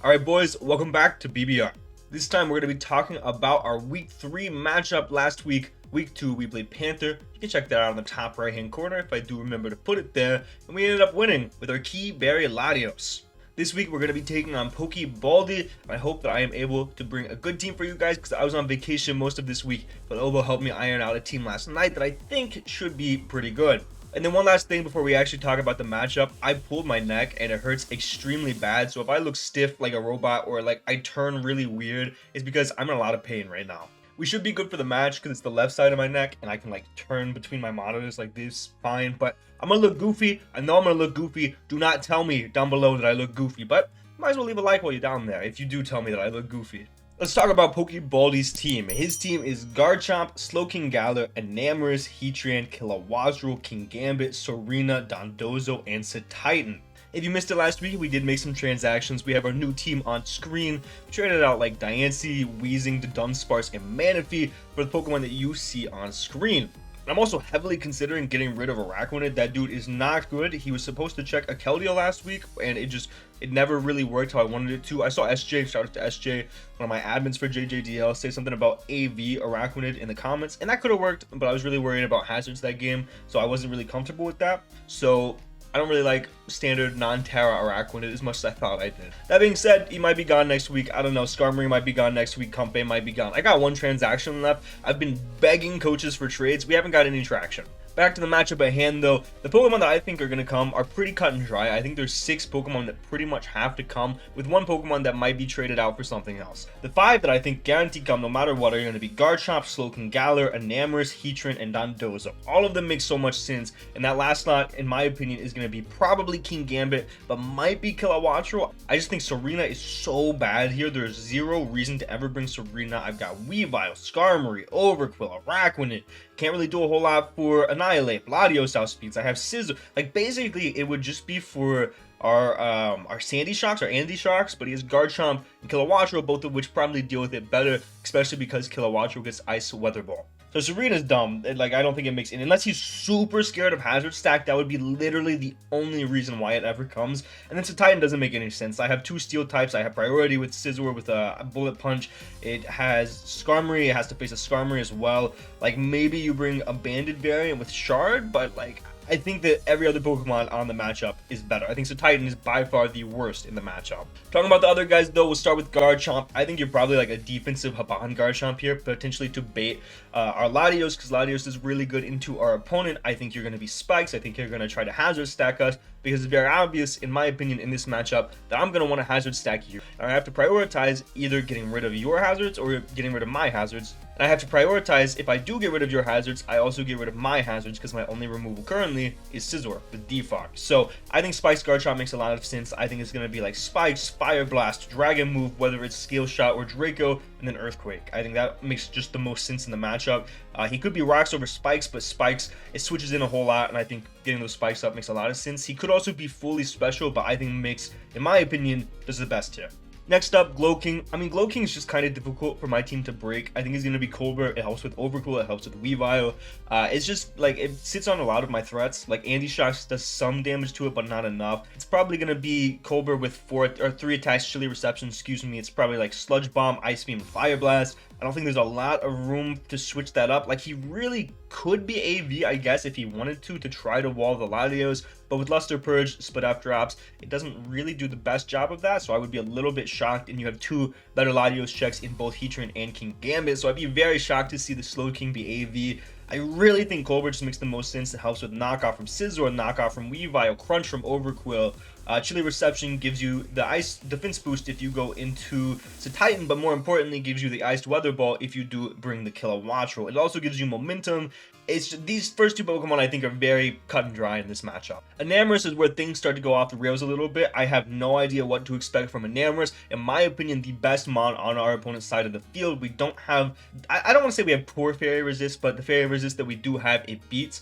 Alright boys, welcome back to BBR. This time we're going to be talking about our week 3 matchup last week. Week 2 we played Panther. You can check that out in the top right hand corner if I do remember to put it there. And we ended up winning with our key Berry Latios. This week we're going to be taking on Baldy. I hope that I am able to bring a good team for you guys because I was on vacation most of this week. But Obo helped me iron out a team last night that I think should be pretty good. And then one last thing before we actually talk about the matchup, I pulled my neck and it hurts extremely bad. So if I look stiff like a robot or like I turn really weird, it's because I'm in a lot of pain right now. We should be good for the match because it's the left side of my neck and I can like turn between my monitors like this fine. But I'm going to look goofy. I know I'm going to look goofy. Do not tell me down below that I look goofy, but you might as well leave a like while you're down there if you do tell me that I look goofy. Let's talk about Baldy's team. His team is Garchomp, Slowking Galar, Enamorous, Heatran, Kilowattrel, Kingambit, Serena, Dondozo, and Titan. If you missed it last week, we did make some transactions. We have our new team on screen. We traded out like Diancie, Weezing, Dunsparce, and Manaphy for the Pokemon that you see on screen. I'm also heavily considering getting rid of Araquanid. That dude is not good. He was supposed to check a Keldeo last week, and it never really worked how I wanted it to. I saw SJ, shout out to SJ, one of my admins for JJDL, say something about AV Araquanid in the comments, and that could have worked, but I was really worried about hazards that game, so I wasn't really comfortable with that. So I don't really like standard non-Terra Araquanid as much as I thought I did. That being said, he might be gone next week. I don't know. Skarmory might be gone next week. Compe might be gone. I got one transaction left. I've been begging coaches for trades. We haven't got any traction. Back to the matchup at hand though, the Pokemon that I think are going to come are pretty cut and dry. I think there's 6 Pokemon that pretty much have to come, with one Pokemon that might be traded out for something else. The 5 that I think guaranteed come no matter what are going to be Garchomp, Slowking Galar, Enamorous, Heatran, and Dondozo. All of them make so much sense, and that last slot, in my opinion, is going to be probably Kingambit, but might be Kilowattrel. I just think Serena is so bad here. There's zero reason to ever bring Serena. I've got Weavile, Skarmory, Overqwil, Araquanid. Can't really do a whole lot for ANNIHILAPE, Latios outspeeds. I have Scizor. Like basically, it would just be for our Sandy Shocks, our Andy Shocks, but he has Garchomp and Kilowattrel, both of which probably deal with it better, especially because Kilowattrel gets Ice Weather Ball. So Serena's dumb. Like, I don't think it makes it. Unless he's super scared of Hazard Stack, that would be literally the only reason why it ever comes. And then Titan doesn't make any sense. I have 2 steel types. I have priority with Scizor with a Bullet Punch. It has Skarmory. It has to face a Skarmory as well. Like, maybe you bring a Banded variant with Shard, but like, I think that every other Pokemon on the matchup is better. I think Titan is by far the worst in the matchup. Talking about the other guys though, we'll start with Garchomp. I think you're probably like a defensive Haban Garchomp here, potentially to bait our Latios, because Latios is really good into our opponent. I think you're going to be Spikes. I think you're going to try to Hazard Stack us, because it's very obvious, in my opinion, in this matchup, that I'm going to want to Hazard Stack you. And I have to prioritize either getting rid of your hazards or getting rid of my hazards. And I have to prioritize, if I do get rid of your hazards, I also get rid of my hazards, because my only removal currently is Scizor with Defog. So I think Spikes Garchomp makes a lot of sense. I think it's going to be like Spikes, Fire Blast, Dragon Move, whether it's Scale Shot or Draco, and then Earthquake. I think that makes just the most sense in the matchup. He could be Rocks over Spikes, but Spikes, it switches in a whole lot, and I think getting those Spikes up makes a lot of sense. He could also be fully special, but I think makes, in my opinion, does the best here. Next up, Glowking. I mean, Glowking is just kind of difficult for my team to break. I think he's going to be Colbert. It helps with Overqwil. It helps with Weavile. It's just, like, it sits on a lot of my threats. Like, Andy Shocks does some damage to it, but not enough. It's probably going to be Colbert with 3 attacks, Chilly Reception, excuse me. It's probably, like, Sludge Bomb, Ice Beam, Fire Blast. I don't think there's a lot of room to switch that up. Like, he really could be AV, I guess, if he wanted to try to wall the Latios. But with Luster Purge, Split F drops, it doesn't really do the best job of that. So I would be a little bit shocked. And you have 2 better Latios checks in both Heatran and Kingambit. So I'd be very shocked to see the Slowking be AV. I really think Colbert just makes the most sense. It helps with knockoff from Scizor, knockoff from Weavile, Crunch from Overqwil. Chilly Reception gives you the Ice Defense boost if you go into Titan, but more importantly gives you the Iced Weather Ball if you do bring the Kilowattrel. It also gives you momentum. It's just, these first 2 Pokemon I think are very cut and dry in this matchup. Enamorous is where things start to go off the rails a little bit. I have no idea what to expect from Enamorous. In my opinion, the best mon on our opponent's side of the field. We don't have, I don't want to say we have poor Fairy Resist, but the Fairy Resist that we do have, it beats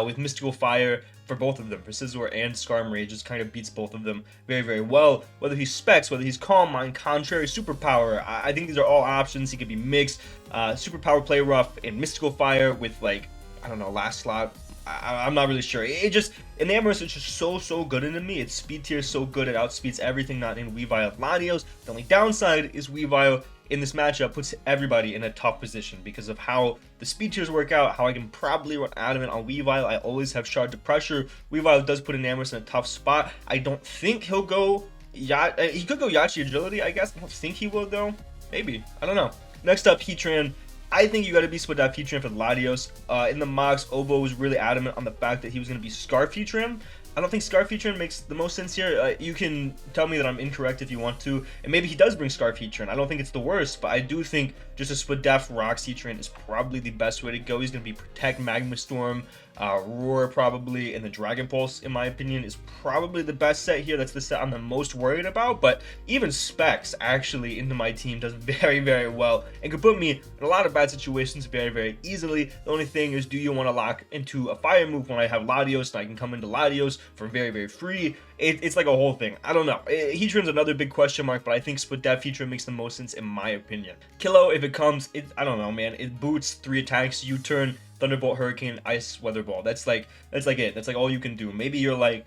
with Mystical Fire for both of them, for Scizor and Skarmory. It just kind of beats both of them very, very well. Whether he's Specs, whether he's Calm Mind, Contrary, Superpower, I think these are all options. He could be mixed. Superpower Play Rough and Mystical Fire with, like, I don't know, last slot I'm not really sure. It just, Enamorus is just so good into me. Its speed tier is so good, it outspeeds everything not in Weavile Latios. The only downside is Weavile in this matchup puts everybody in a tough position because of how the speed tiers work out, how I can probably run Adamant on Weavile. I always have Shard to pressure. Weavile does put Enamorus in a tough spot. I don't think he'll go he could go Yachi Agility, I guess. I don't think he will though. Maybe. I don't know. Next up, Heatran. I think you got to be split out Heatran for the Latios. In the mocks, Ovo was really adamant on the fact that he was going to be Scarf Heatran. I don't think Scarf Heatran makes the most sense here. You can tell me that I'm incorrect if you want to, and maybe he does bring Scarf Heatran. I don't think it's the worst, but I do think just a split def Rocks Heatran is probably the best way to go. He's going to be Protect, Magma Storm, Roar probably, and the Dragon Pulse, in my opinion, is probably the best set here. That's the set I'm the most worried about, but even Specs actually into my team does very well and could put me in a lot of bad situations very easily. The only thing is, do you want to lock into a fire move when I have Latios and I can come into Latios for very free? It's like a whole thing. I don't know. Heatran's another big question mark, but I think split def Heatran makes the most sense in my opinion. Kilo, if it comes, I don't know, man. It boots 3 attacks, U-turn, Thunderbolt, Hurricane, Ice, Weather Ball. That's like it. That's like all you can do. Maybe you're like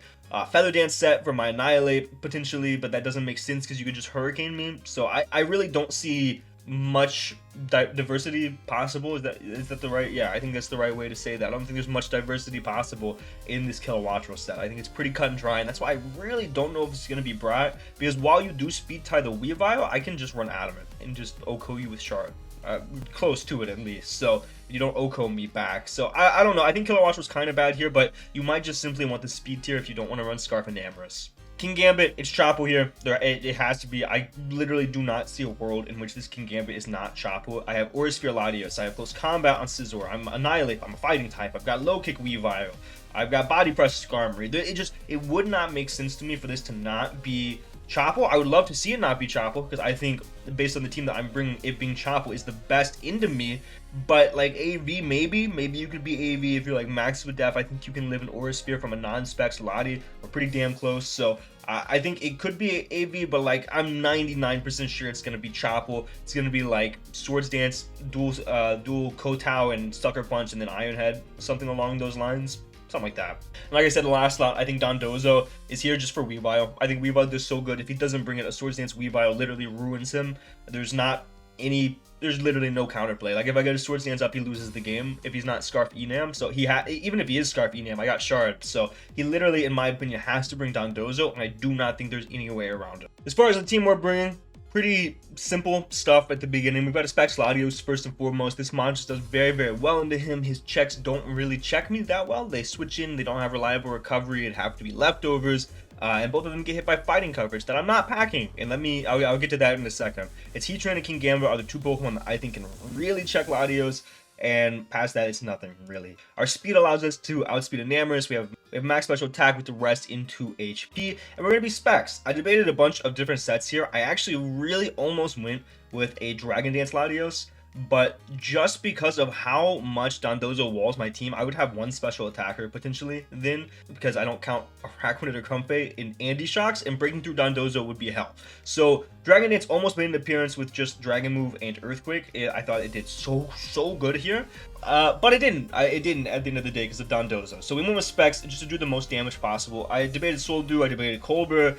Feather Dance set for my Annihilate potentially, but that doesn't make sense because you could just Hurricane me. So I really don't see much diversity possible. Is that the right? Yeah, I think that's the right way to say that. I don't think there's much diversity possible in this Kilowattrel set. I think it's pretty cut and dry, and that's why I really don't know if it's going to be Brat, because while you do speed tie the Weavile, I can just run Adamant and just OHKO you with Shard. Close to it at least, so you don't OHKO me back. So I don't know. I think Kilowattrel was kind of bad here, but you might just simply want the speed tier if you don't want to run Scarf and Enamorus. Kingambit, it's Chopple here. It has to be. I literally do not see a world in which this Kingambit is not Chopple. I have Aura Sphere Latios. I have Close Combat on Scizor. I'm Annihilate. I'm a fighting type. I've got Low Kick Weavile. I've got Body Press Skarmory. It would not make sense to me for this to not be Chopple. I would love to see it not be Chopple, because I think based on the team that I'm bringing, it being Chopple is the best into me. But like AV, maybe you could be AV if you're like max with def. I think you can live an Aura Sphere from a non-specs Lati. We're pretty damn close, so I think it could be AV, but like I'm 99% sure it's gonna be Chopple. It's gonna be like Swords Dance, dual Kotao and Sucker Punch, and then Iron Head, something along those lines. Something like that. And like I said in the last slot, I think Dondozo is here just for Weavile. I think Weavile does so good. If he doesn't bring it, a Swords Dance Weavile literally ruins him. There's literally no counterplay. Like if I get a Swords Dance up, he loses the game if he's not Scarf Enam. So even if he is Scarf Enam, I got Shard. So he literally, in my opinion, has to bring Dondozo, and I do not think there's any way around it. As far as the team we're bringing, pretty simple stuff at the beginning. We've got a Specs Latios first and foremost. This mod just does very well into him. His checks don't really check me that well. They switch in, they don't have reliable recovery, it'd have to be leftovers. And both of them get hit by fighting coverage that I'm not packing. And I'll get to that in a second. It's Heatran and Kingambit are the two Pokemon that I think can really check Latios. And past that, it's nothing really. Our speed allows us to outspeed Enamorus. We have max special attack with the rest into HP, and we're gonna be Specs. I debated a bunch of different sets here. I actually really almost went with a Dragon Dance Latios, but just because of how much Dondozo walls my team, I would have one special attacker potentially then, because I don't count Araquanid or Comfey in Andy Shocks, and breaking through Dondozo would be hell. So Dragon Dance almost made an appearance with just Dragon Move and Earthquake. I thought it did so good here. But it didn't. It didn't at the end of the day because of Dondozo. So we went with Specs just to do the most damage possible. I debated Soldew, I debated Colbur.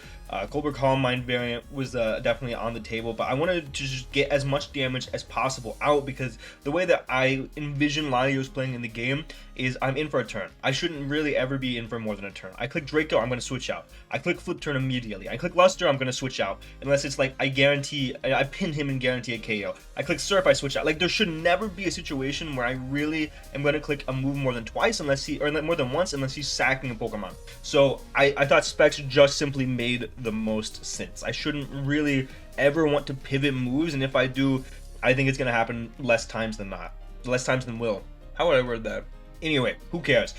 Colbur Calm Mind variant was definitely on the table, but I wanted to just get as much damage as possible out, because the way that I envision Latios playing in the game is I'm in for a turn. I shouldn't really ever be in for more than a turn. I click Draco, I'm going to switch out. I click Flip Turn immediately. I click Luster, I'm going to switch out. Unless it's like I pin him and guarantee a KO. I click Surf, I switch out. Like there should never be a situation where I really am going to click a move more than twice or more than once unless he's sacking a Pokemon. So I thought Specs just simply made the most sense. I shouldn't really ever want to pivot moves, and if I do, I think it's going to happen less times than not. Less times than will. How would I word that? Anyway, who cares?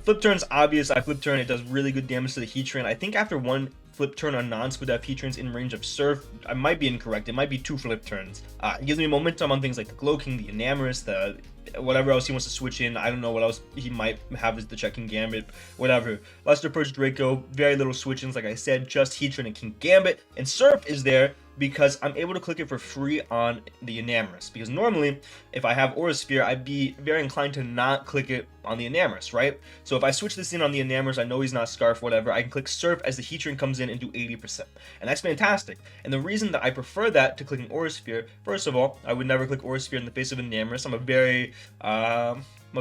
Flip Turn's obvious. I Flip Turn, it does really good damage to the Heatran. I think after one Flip Turn on non-split F Heatrans in range of Surf, I might be incorrect. It might be 2 Flip Turns. It gives me momentum on things like the Glow King, the Enamorus, the whatever else he wants to switch in. I don't know what else he might have as the checking Gambit, whatever. Luster Purge Draco, very little switch-ins, like I said, just Heatran and Kingambit. And Surf is there because I'm able to click it for free on the Enamorous. Because normally, if I have Aura Sphere, I'd be very inclined to not click it on the Enamorous, right? So if I switch this in on the Enamorous, I know he's not Scarf, whatever, I can click Surf as the Heatran comes in and do 80%. And that's fantastic. And the reason that I prefer that to clicking Aura Sphere, first of all, I would never click Aura Sphere in the face of Enamorous. I'm a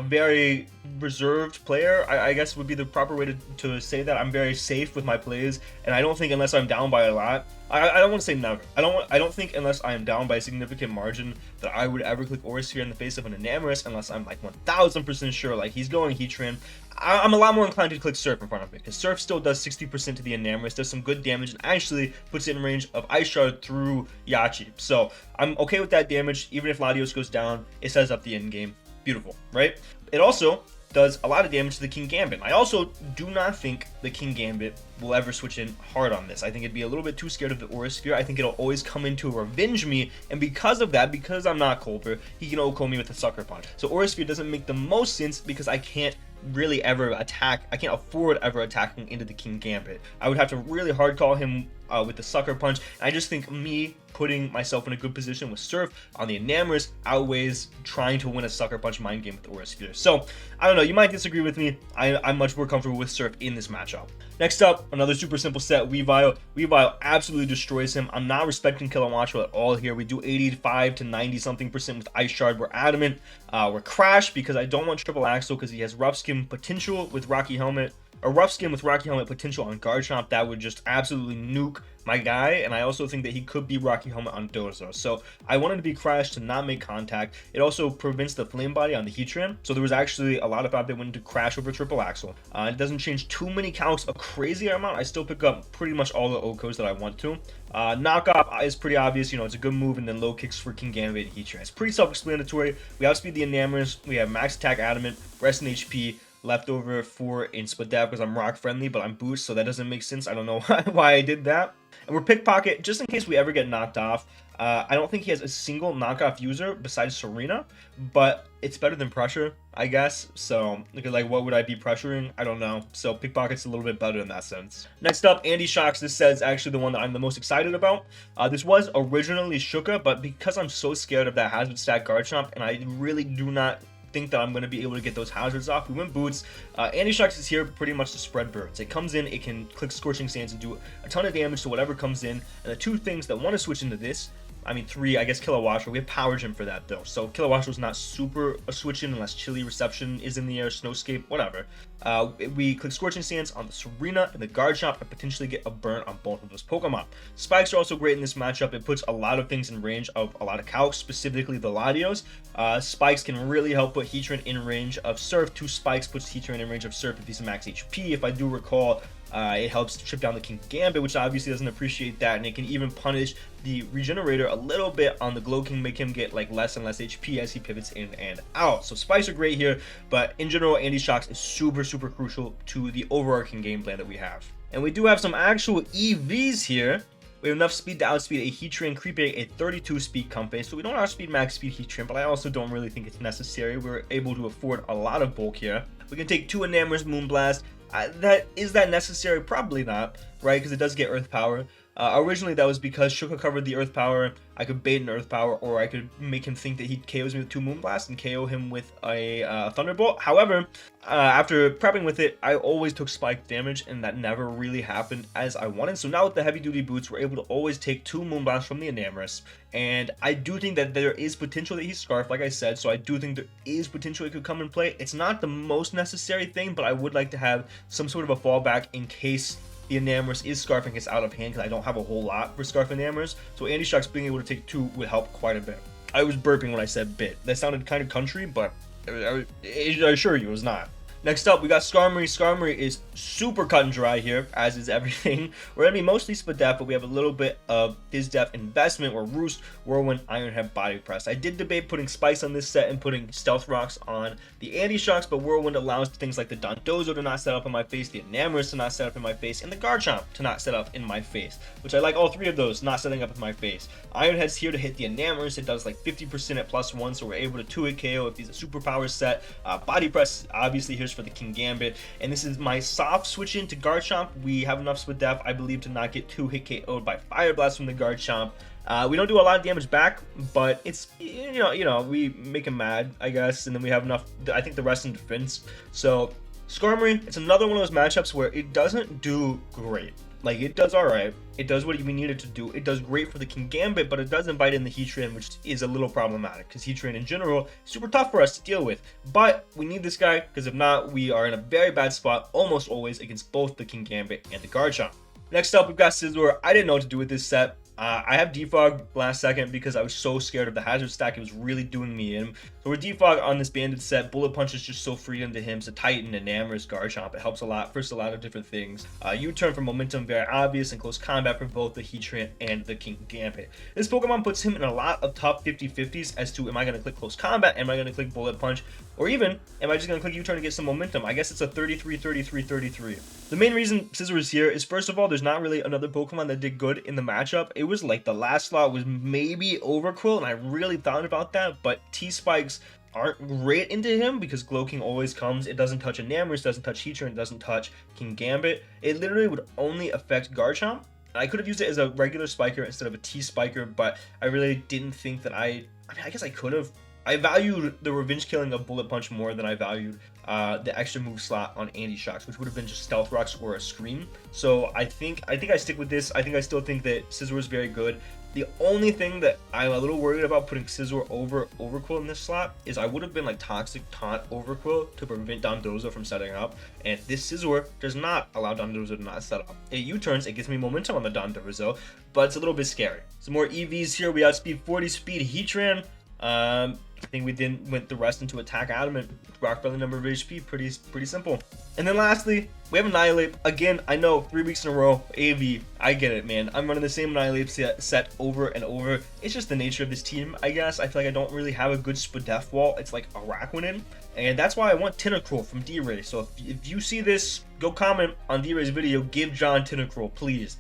very reserved player, I guess would be the proper way to say that. I'm very safe with my plays, and I don't think unless I'm down by a lot, I don't want to say never. I don't think unless I am down by a significant margin that I would ever click Aura Sphere in the face of an Enamorous unless I'm like 1000% sure like he's going Heatran. I'm a lot more inclined to click Surf in front of it, because Surf still does 60% to the Enamorous, does some good damage, and actually puts it in range of Ice Shard through Yachi. So I'm okay with that damage. Even if Latios goes down, it sets up the end game. Beautiful, right? It also does a lot of damage to the King Gambit. I also do not think the King Gambit will ever switch in hard on this. I think it'd be a little bit too scared of the Aura Sphere. I think it'll always come in to revenge me, and because of that, because I'm not Colbur, he can OHKO me with a Sucker Punch. So Aura Sphere doesn't make the most sense because I can't really ever attack. I can't afford ever attacking into the King Gambit. I would have to really hard call him with the Sucker Punch. And I just think me putting myself in a good position with Surf on the Enamorous outweighs trying to win a Sucker Punch mind game with Aura Sphere. So I don't know, you might disagree with me. I'm much more comfortable with Surf in this matchup. Next up, another super simple set, Weavile. Weavile absolutely destroys him. I'm not respecting Kilowattrel at all here. We do 85 to 90 something percent with Ice Shard. We're adamant. We're Crash because I don't want Triple Axle because he has Rough Skin potential with Rocky Helmet. A Rough Skin with Rocky Helmet potential on Garchomp, that would just absolutely nuke my guy, and I also think that he could be Rocky Helmet on Dozo. So I wanted to be Crash to not make contact. It also prevents the Flame Body on the Heatran, so there was actually a lot of thought that went into Crash over Triple Axle. It doesn't change too many calcs a crazy amount. I still pick up pretty much all the OHKOs that I want to. Knockoff is pretty obvious, you know, it's a good move, and then low kicks for King Gambit and Heatran. It's pretty self-explanatory. We outspeed the Enamorous, we have max attack Adamant, rest in HP, leftover 4 in Spadef because I'm rock friendly, but I'm boost, so that doesn't make sense. I don't know why I did that. And we're Pickpocket just in case we ever get knocked off. I don't think he has a single knockoff user besides Serena, but it's better than Pressure, I guess. So, like, what would I be pressuring? I don't know. So, Pickpocket's a little bit better in that sense. Next up, Andy Shocks. This set's actually the one that I'm the most excited about. This was originally Shuka, but because I'm so scared of that Hazard Stack Garchomp, and I really do not think that I'm going to be able to get those hazards off, we went Boots. Andy Shocks is here pretty much to spread birds. It comes in, it can click Scorching Sands and do a ton of damage to whatever comes in. And the two things that want to switch into this, I mean, 3, I guess Kilowattrel. We have Power Gym for that, though. So Kilowattrel's not super a switch in unless Chilly Reception is in the air, Snowscape, whatever. We click Scorching Sands on the Serena and the Garchomp and potentially get a burn on both of those Pokemon. Spikes are also great in this matchup. It puts a lot of things in range of a lot of calcs, specifically the Latios. Spikes can really help put Heatran in range of Surf. 2 Spikes puts Heatran in range of Surf if he's max HP. If I do recall, it helps chip down the King Gambit, which obviously doesn't appreciate that, and it can even punish the Regenerator a little bit on the Glow King, make him get like less and less HP as he pivots in and out. So Spikes are great here, but in general, Andy Shocks is super crucial to the overarching game plan that we have. And we do have some actual EVs here. We have enough speed to outspeed a Heatran, creeping a 32 speed Comfey, so we don't outspeed max speed Heatran, but I also don't really think it's necessary. We're able to afford a lot of bulk here. We can take 2 Enamorous Moonblast. Is that necessary? Probably not, right? Because it does get Earth Power. Originally, that was because Shuka covered the Earth Power. I could bait an Earth Power, or I could make him think that he KOs me with 2 Moonblasts and KO him with a Thunderbolt. However, after prepping with it, I always took spike damage, and that never really happened as I wanted. So now with the heavy duty boots, we're able to always take 2 Moonblasts from the Enamorous. And I do think that there is potential that he's Scarf, like I said, so I do think there is potential it could come and play. It's not the most necessary thing, but I would like to have some sort of a fallback in case the Enamorous is Scarf and gets out of hand, because I don't have a whole lot for Scarf Enamorous. So Andy Shocks being able to take 2 would help quite a bit. I was burping when I said bit. That sounded kind of country, but I assure you it was not. Next up, we got Skarmory. Skarmory is super cut and dry here, as is everything. We're going to be mostly Spadef, but we have a little bit of Dizdef investment, or Roost, Whirlwind, Iron Head, Body Press. I did debate putting Spice on this set and putting Stealth Rocks on the Andy Shocks, but Whirlwind allows things like the Dondozo to not set up in my face, the Enamorous to not set up in my face, and the Garchomp to not set up in my face, which I like all 3 of those not setting up in my face. Iron Head's here to hit the Enamorous. It does like 50% at +1, so we're able to 2-hit KO if he's a superpower set. Body Press, obviously, here's for the King Gambit, and this is my soft switch into Garchomp. We have enough Spadef, I believe, to not get 2-hit KO'd by Fire Blast from the Garchomp. We don't do a lot of damage back, but it's, we make him mad, I guess, and then we have enough, I think, the rest in defense. So Skarmory, it's another one of those matchups where it doesn't do great. Like, it does alright. It does what we need it to do. It does great for the Kingambit, but it does invite in the Heatran, which is a little problematic, because Heatran in general is super tough for us to deal with. But we need this guy, because if not, we are in a very bad spot almost always against both the Kingambit and the Garchomp. Next up, we've got Scizor. I didn't know what to do with this set. I have Defog last second because I was so scared of the hazard stack. It was really doing me in. So we're Defog on this banded set. Bullet Punch is just so free into him. So Titan and Enamorous Garchomp. It helps a lot. First, a lot of different things. U-turn for momentum, very obvious, and close combat for both the Heatran and the Kingambit. This Pokemon puts him in a lot of top 50-50s as to, am I going to click close combat? Am I going to click Bullet Punch? Or even, am I just going to click U-turn to get some momentum? I guess it's a 33-33-33. The main reason Scizor is here is, first of all, there's not really another Pokemon that did good in the matchup. It was like the last slot was maybe Overqwil, and I really thought about that, but T-Spikes aren't great into him because Glowking always comes. It doesn't touch Enamorous, doesn't touch Heatran, it doesn't touch Kingambit. It literally would only affect Garchomp. I could have used it as a regular Spiker instead of a T-Spiker, but I really didn't think that I guess I could have. I valued the revenge killing of Bullet Punch more than I valued the extra move slot on Anti-Shocks, which would have been just Stealth Rocks or a Scream. So I think I stick with this. I think I still think that Scizor is very good. The only thing that I'm a little worried about putting Scizor over Overqwil in this slot is I would have been like Toxic Taunt Overqwil to prevent Dondozo from setting up, and this Scizor does not allow Dondozo to not set up. It U-turns, it gives me momentum on the Dondozo, but it's a little bit scary. Some more EVs here. We outspeed 40 speed Heatran. I think we then went the rest into attack adamant, rock belly number of HP, pretty simple. And then lastly, we have ANNIHILAPE. Again, I know 3 weeks in a row, AV, I get it, man. I'm running the same ANNIHILAPE set over and over. It's just the nature of this team, I guess. I feel like I don't really have a good Spadef wall. It's like Araquanid, and that's why I want Tentacruel from D-Ray. So if you see this, go comment on D-Ray's video, give John Tentacruel, please.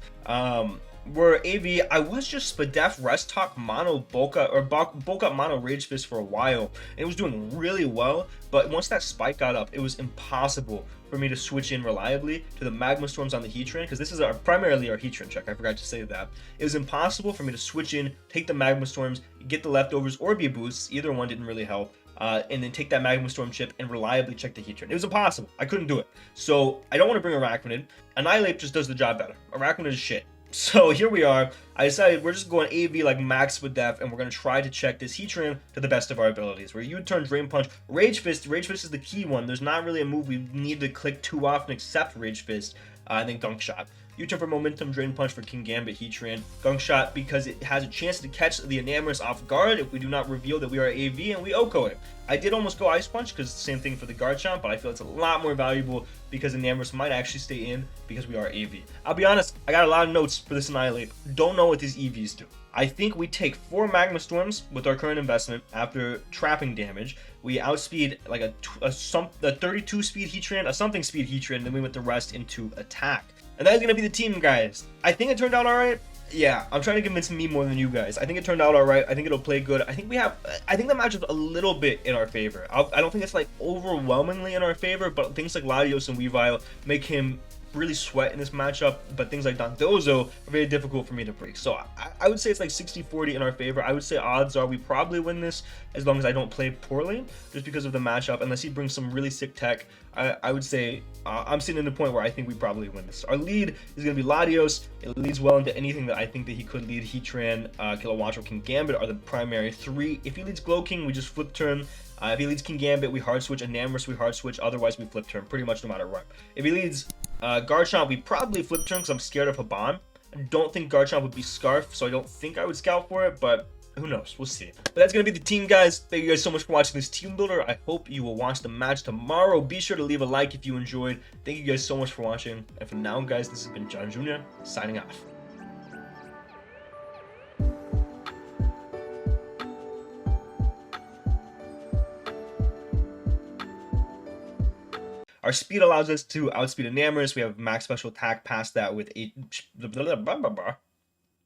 Where AV, I was just Spadef, Rest Talk, Mono, Bulk Up Mono Rage Fist for a while, and it was doing really well, but once that spike got up, it was impossible for me to switch in reliably to the Magma Storms on the Heatran, because this is primarily our Heatran check, I forgot to say that. It was impossible for me to switch in, take the Magma Storms, get the leftovers, or be boosts, either one didn't really help, and then take that Magma Storm chip and reliably check the Heatran. It was impossible, I couldn't do it. So I don't want to bring Araquanid. ANNIHILAPE just does the job better. Araquanid is shit. So here we are. I decided we're just going AV like max with def, and we're going to try to check this Heatran to the best of our abilities. Where U-turn, Drain Punch, Rage Fist. Rage Fist is the key one. There's not really a move we need to click too often except Rage Fist, and then Gunk Shot. U-turn for momentum, Drain Punch for Kingambit, Heatran, Gunk Shot because it has a chance to catch the Enamorous off guard if we do not reveal that we are AV, and we OHKO it. I did almost go Ice Punch because it's the same thing for the Garchomp, but I feel it's a lot more valuable because Enamorous might actually stay in because we are AV. I'll be honest, I got a lot of notes for this ANNIHILAPE. Don't know what these EVs do. I think we take 4 Magma Storms with our current investment after trapping damage. We outspeed like a 32 speed Heatran, a something speed Heatran, and then we went the rest into attack. And that is going to be the team, guys. I think it turned out alright. Yeah, I'm trying to convince me more than you guys. I think it turned out alright. I think it'll play good. I think the matchup's a little bit in our favor. I don't think it's like overwhelmingly in our favor, but things like Latios and Weavile make him really sweat in this matchup, but things like Dondozo are very difficult for me to break. So I would say it's like 60-40 in our favor. I would say odds are we probably win this as long as I don't play poorly, just because of the matchup. Unless he brings some really sick tech, I would say I'm sitting in the point where I think we probably win this. Our lead is going to be Latios. It leads well into anything that I think that he could lead. Heatran, Kilowattrel, Kingambit are the primary 3. If he leads Glowking, we just flip turn. If he leads Kingambit, we hard switch. Enamorous, we hard switch. Otherwise, we flip turn pretty much no matter what. If he leads Garchomp, we probably flip turn because I'm scared of Haban. I don't think Garchomp would be Scarf, so I don't think I would scout for it, but who knows? We'll see. But that's going to be the team, guys. Thank you guys so much for watching this team builder. I hope you will watch the match tomorrow. Be sure to leave a like if you enjoyed. Thank you guys so much for watching. And for now, guys, this has been John Jr. signing off. Our speed allows us to outspeed Enamorous. We have max special attack past that with 8.